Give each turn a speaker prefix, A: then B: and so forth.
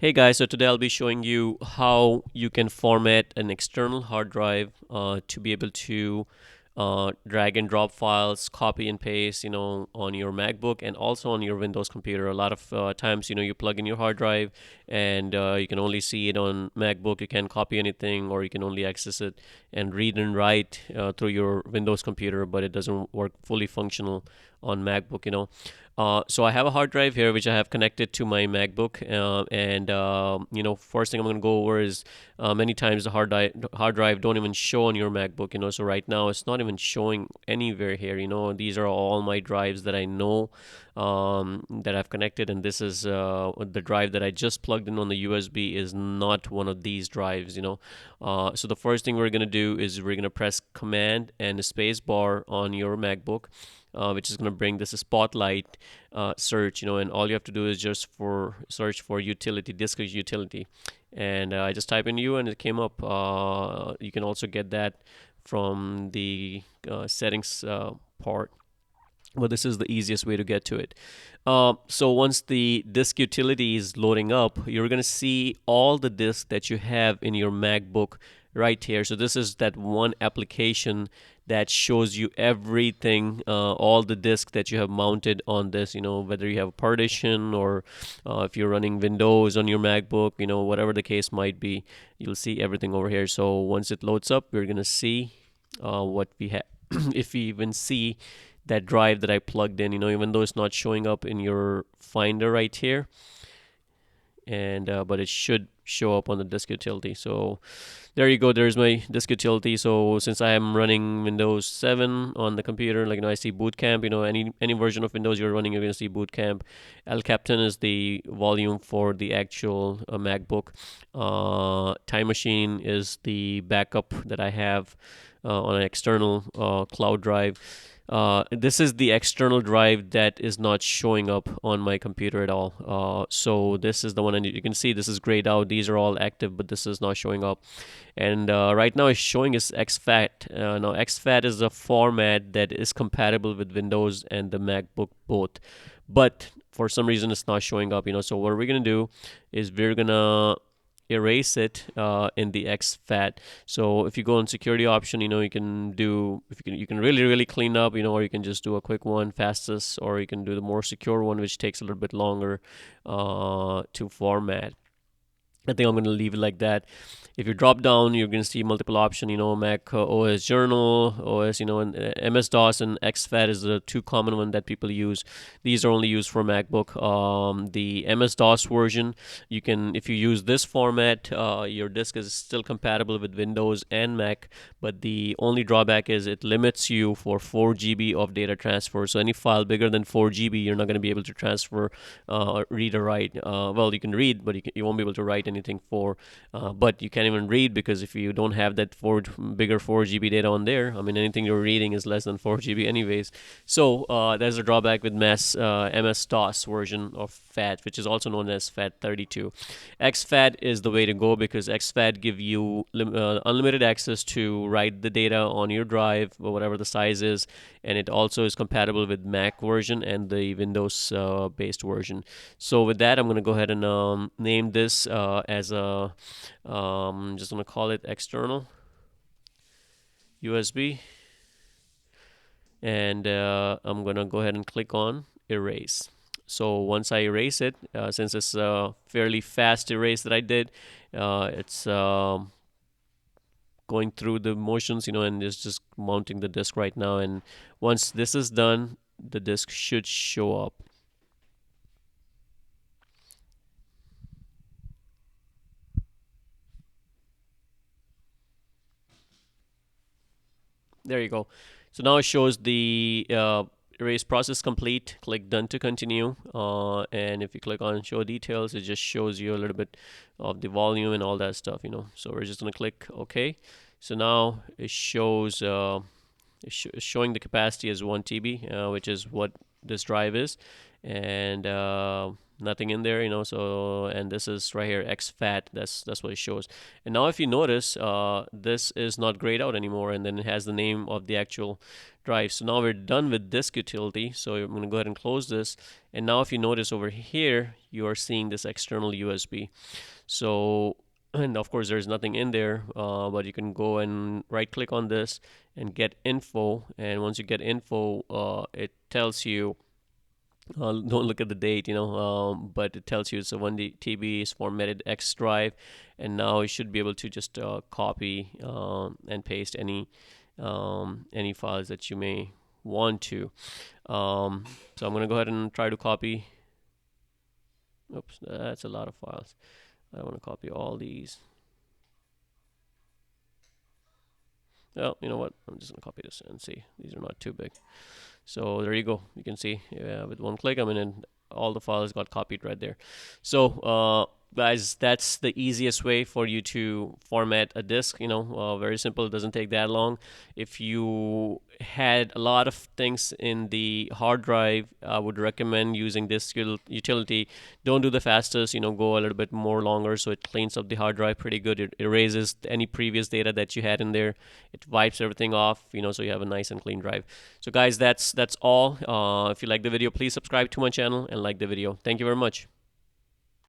A: Hey guys, so today I'll be showing you how you can format an external hard drive to be able to drag and drop files, copy and paste, on your MacBook and also on your Windows computer. A lot of times, you plug in your hard drive and you can only see it on MacBook. You can't copy anything, or you can only access it and read and write through your Windows computer, but it doesn't work fully functional on MacBook. So I have a hard drive here which I have connected to my MacBook, and first thing I'm going to go over is many times the hard drive don't even show on your MacBook. So right now it's not even showing anywhere here. These are all my drives that I know that I've connected, and this is the drive that I just plugged in on the USB is not one of these drives. So the first thing we're going to do is we're going to press Command and space bar on your MacBook, which is going to bring this spotlight search, and all you have to do is just for search for utility, disk utility, and I just type in U and it came up. You can also get that from the settings part, but this is the easiest way to get to it. So once the disk utility is loading up, you're going to see all the disks that you have in your MacBook right here. So this is that one application that shows you everything, all the disks that you have mounted on this, whether you have a partition or if you're running Windows on your MacBook, whatever the case might be, you'll see everything over here. So once it loads up, we're going to see what we have. If we even see that drive that I plugged in, even though it's not showing up in your Finder right here, and but it should show up on the disk utility. So there you go, there's my disk utility. So since I am running Windows 7 on the computer, like, I see Boot Camp. Any version of Windows you're running, you're going to see Boot Camp. El Capitan is the volume for the actual MacBook. Time Machine is the backup that I have on an external cloud drive. This is the external drive that is not showing up on my computer at all. So this is the one, and you can see this is grayed out. These are all active, but this is not showing up. And right now it's showing as exFAT. Now exFAT is a format that is compatible with Windows and the MacBook both, but for some reason it's not showing up. So what we're gonna do is we're gonna erase it in the exFAT. So if you go on security option, you can do, if you can really clean up, or you can just do a quick one, fastest, or you can do the more secure one, which takes a little bit longer to format. I think I'm going to leave it like that. If you drop down, you're going to see multiple options. Mac OS Journal, OS, and MS-DOS and exFAT is the two common one that people use. These are only used for MacBook. The MS-DOS version, you can, if you use this format, your disk is still compatible with Windows and Mac, but the only drawback is it limits you for 4 GB of data transfer. So any file bigger than 4 GB, you're not going to be able to transfer, read or write. Well, you can read, but you won't be able to write anything for. But you can't even read, because if you don't have that bigger 4 GB data on there, I mean, anything you're reading is less than 4 GB anyways. So there's a drawback with MS-DOS version of FAT, which is also known as FAT32. exFAT is the way to go, because exFAT give you unlimited access to write the data on your drive, or whatever the size is, and it also is compatible with Mac version and the Windows based version. So with that, I'm going to go ahead and name this as a just going to call it external USB, and I'm going to go ahead and click on erase. So once I erase it, since it's a fairly fast erase that I did, it's going through the motions, and it's just mounting the disk right now. And once this is done, the disk should show up. There you go. So now it shows the erase process complete. Click done to continue. And if you click on show details, it just shows you a little bit of the volume and all that stuff. So we're just going to click OK. So now it shows, it's showing the capacity as 1 TB, which is what this drive is. And nothing in there, so, and this is right here exFAT. That's what it shows. And now if you notice, this is not grayed out anymore, and then it has the name of the actual drive. So now we're done with disk utility. So I'm going to go ahead and close this. And now if you notice over here, you are seeing this external USB. So, and of course there's nothing in there, but you can go and right click on this and get info. And once you get info, it tells you, don't look at the date, but it tells you it's a 1 TB is formatted X drive, and now you should be able to just copy and paste any files that you may want to. So I'm going to go ahead and try to copy. Oops, that's a lot of files. I want to copy all these. Well, you know what? I'm just going to copy this and see. These are not too big. So there you go. You can see with one click, and all the files got copied right there. So guys, that's the easiest way for you to format a disk. Very simple. It doesn't take that long. If you had a lot of things in the hard drive, I would recommend using this utility. Don't do the fastest. Go a little bit more longer, so it cleans up the hard drive pretty good. It erases any previous data that you had in there. It wipes everything off. So you have a nice and clean drive. So guys, that's all. If you like the video, please subscribe to my channel and like the video. Thank you very much.